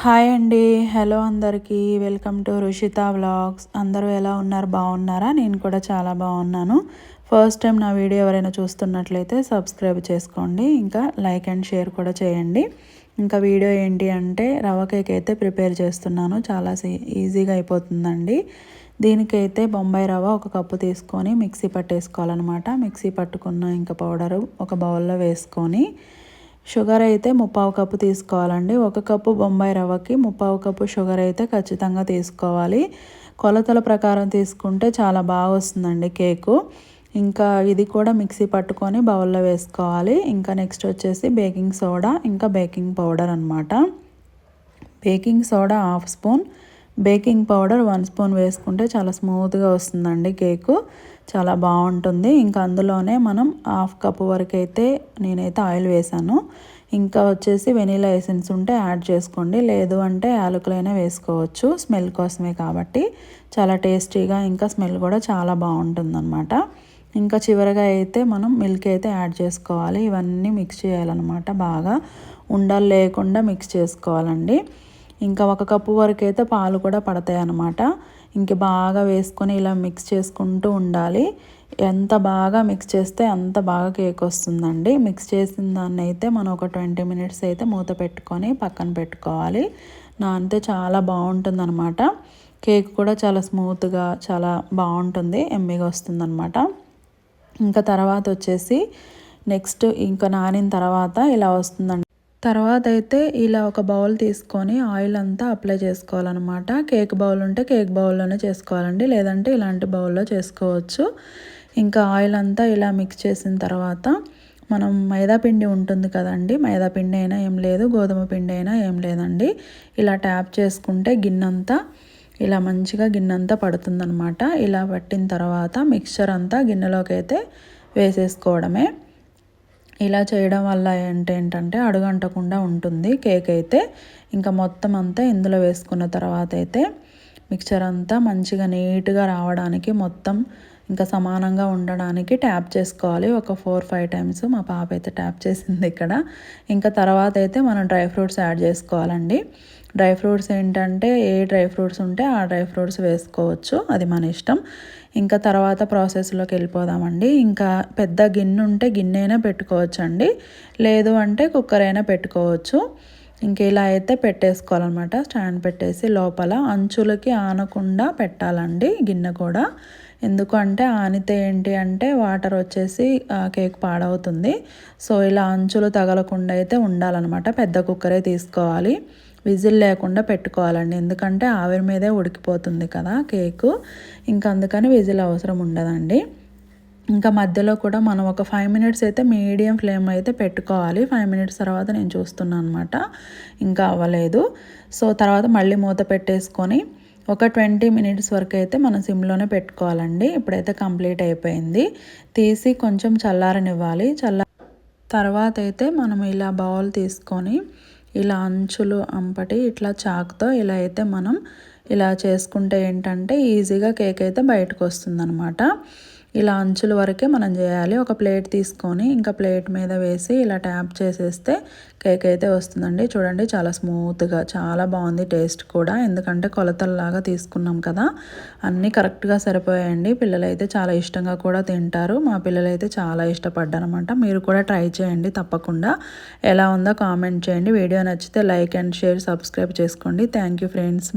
Hi అండి. Hello అందరికీ. Welcome to Rushitha vlogs. అందరూ ఎలా ఉన్నారు? బాగున్నారా? నేను కూడా చాలా బాగున్నాను. ఫస్ట్ టైం నా వీడియో ఎవరైనా చూస్తున్నట్లయితే సబ్స్క్రైబ్ చేసుకోండి. ఇంకా లైక్ అండ్ షేర్ కూడా చేయండి. ఇంకా వీడియో ఏంటి అంటే రవ్వ కేక్ అయితే ప్రిపేర్ చేస్తున్నాను. చాలా ఈజీగా అయిపోతుందండి. దీనికైతే బొంబాయి రవ్వ ఒక కప్పు తీసుకొని మిక్సీ పట్టేసుకోవాలన్నమాట. మిక్సీ పట్టుకున్న ఇంకా పౌడరు ఒక బౌల్లో వేసుకొని షుగర్ అయితే 1/4 కప్పు తీసుకోవాలండి. 1 కప్పు బొంబాయి రవ్వకి 1/4 కప్పు షుగర్ అయితే ఖచ్చితంగా తీసుకోవాలి. కొలతల ప్రకారం తీసుకుంటే చాలా బాగా వస్తుందండి కేకు. ఇంకా ఇది కూడా మిక్సీ పట్టుకొని బౌల్లో వేసుకోవాలి. ఇంకా నెక్స్ట్ వచ్చేసి బేకింగ్ సోడా ఇంకా బేకింగ్ పౌడర్ అనమాట. Baking soda 1/2 spoon, baking powder 1 spoon వేసుకుంటే చాలా స్మూత్గా వస్తుందండి కేకు. చాలా బాగుంటుంది. ఇంకా అందులోనే మనం 1/2 కప్పు వరకు అయితే నేనైతే ఆయిల్ వేసాను. ఇంకా వచ్చేసి వెనీలా ఎసెన్స్ ఉంటే యాడ్ చేసుకోండి, లేదు అంటే యాలకులైనా వేసుకోవచ్చు. స్మెల్ కోసమే కాబట్టి చాలా టేస్టీగా ఇంకా స్మెల్ కూడా చాలా బాగుంటుందన్నమాట. ఇంకా చివరిగా అయితే మనం మిల్క్ అయితే యాడ్ చేసుకోవాలి. ఇవన్నీ మిక్స్ చేయాలన్నమాట. బాగా ఉండలు లేకుండా మిక్స్ చేసుకోవాలండి. ఇంకా 1 కప్పు వరకు అయితే పాలు కూడా పడతాయి అన్నమాట. ఇంక బాగా వేసుకొని ఇలా మిక్స్ చేసుకుంటూ ఉండాలి. ఎంత బాగా మిక్స్ చేస్తే అంత బాగా కేక్ వస్తుందండి. మిక్స్ చేసిన దాన్ని అయితే మనం ఒక 20 మినిట్స్ అయితే మూత పెట్టుకొని పక్కన పెట్టుకోవాలి. నానితే చాలా బాగుంటుందన్నమాట. కేక్ కూడా చాలా స్మూత్గా చాలా బాగుంటుంది, ఎమ్మిగా వస్తుందన్నమాట. ఇంకా తర్వాత వచ్చేసి నెక్స్ట్ ఇంకా నానిన తర్వాత ఇలా వస్తుందండి. తర్వాత అయితే ఇలా ఒక బౌల్ తీసుకొని ఆయిల్ అంతా అప్లై చేసుకోవాలన్నమాట. కేక్ బౌల్ ఉంటే కేక్ బౌల్లోనే చేసుకోవాలండి, లేదంటే ఇలాంటి బౌల్లో చేసుకోవచ్చు. ఇంకా ఆయిల్ అంతా ఇలా మిక్స్ చేసిన తర్వాత మనం మైదా పిండి ఉంటుంది కదండి, మైదా పిండి అయినా ఏం లేదు, గోధుమ పిండి అయినా ఏం లేదండి. ఇలా ట్యాప్ చేసుకుంటే గిన్నెంతా ఇలా మంచిగా గిన్నెంతా పడుతుందన్నమాట. ఇలా పట్టిన తర్వాత మిక్స్చర్ అంతా గిన్నెలోకి అయితే వేసేసుకోవడమే. ఇలా చేయడం వల్ల ఏంటంటే అడుగంటకుండా ఉంటుంది కేక్ అయితే. ఇంకా మొత్తం అంతా ఇందులో వేసుకున్న తర్వాత అయితే మిక్చర్ అంతా మంచిగా నీట్గా రావడానికి మొత్తం ఇంకా సమానంగా ఉండడానికి ట్యాప్ చేసుకోవాలి ఒక 4-5 టైమ్స్. మా పాప అయితే ట్యాప్ చేసింది ఇక్కడ. ఇంకా తర్వాత అయితే మనం డ్రై ఫ్రూట్స్ యాడ్ చేసుకోవాలండి. డ్రై ఫ్రూట్స్ ఏంటంటే ఏ డ్రై ఫ్రూట్స్ ఉంటే ఆ డ్రై ఫ్రూట్స్ వేసుకోవచ్చు, అది మన ఇష్టం. ఇంకా తర్వాత ప్రాసెస్లోకి వెళ్ళిపోదామండి. ఇంకా పెద్ద గిన్నె ఉంటే గిన్నె అయినా పెట్టుకోవచ్చు అండి, లేదు అంటే కుక్కర్ అయినా పెట్టుకోవచ్చు. ఇంక ఇలా అయితే పెట్టేసుకోవాలన్నమాట. స్టాండ్ పెట్టేసి లోపల అంచులకి ఆనకుండా పెట్టాలండి గిన్నె కూడా. ఎందుకు అంటే ఆనితే ఏంటి అంటే వాటర్ వచ్చేసి కేక్ పాడవుతుంది. సో ఇలా అంచులు తగలకుండా అయితే ఉండాలన్నమాట. పెద్ద కుక్కరే తీసుకోవాలి, విజిల్ లేకుండా పెట్టుకోవాలండి. ఎందుకంటే ఆవిరి మీదే ఉడికిపోతుంది కదా కేకు, ఇంకా అందుకని విజిల్ అవసరం ఉండదండి. ఇంకా మధ్యలో కూడా మనం ఒక 5 మినిట్స్ అయితే మీడియం ఫ్లేమ్ అయితే పెట్టుకోవాలి. 5 మినిట్స్ తర్వాత నేను చూస్తున్నాను అనమాట, ఇంకా అవ్వలేదు. సో తర్వాత మళ్ళీ మూత పెట్టేసుకొని ఒక 20 మినిట్స్ వరకు అయితే మనం సిమ్లోనే పెట్టుకోవాలండి. ఇప్పుడైతే కంప్లీట్ అయిపోయింది. తీసి కొంచెం చల్లారనివ్వాలి. తర్వాత అయితే మనం ఇలా బౌల్ తీసుకొని ఇలా అంచులు అంపటి ఇట్లా చాకుతో ఇలా అయితే మనం ఇలా చేసుకుంటే ఏంటంటే ఈజీగా కేక్ అయితే బయటకు వస్తుందన్నమాట. ఇలా అంచుల వరకే మనం చేయాలి. ఒక ప్లేట్ తీసుకొని ఇంకా ప్లేట్ మీద వేసి ఇలా ట్యాప్ చేసేస్తే కేక్ అయితే వస్తుందండి. చూడండి చాలా స్మూత్గా చాలా బాగుంది. టేస్ట్ కూడా ఎందుకంటే కొలతల్లాగా తీసుకున్నాం కదా, అన్నీ కరెక్ట్గా సరిపోయాయండి. పిల్లలైతే చాలా ఇష్టంగా కూడా తింటారు. మా పిల్లలైతే చాలా ఇష్టపడ్డారనమాట. మీరు కూడా ట్రై చేయండి తప్పకుండా. ఎలా ఉందో కామెంట్ చేయండి. వీడియో నచ్చితే లైక్ అండ్ షేర్, సబ్స్క్రైబ్ చేసుకోండి. Thank you friends.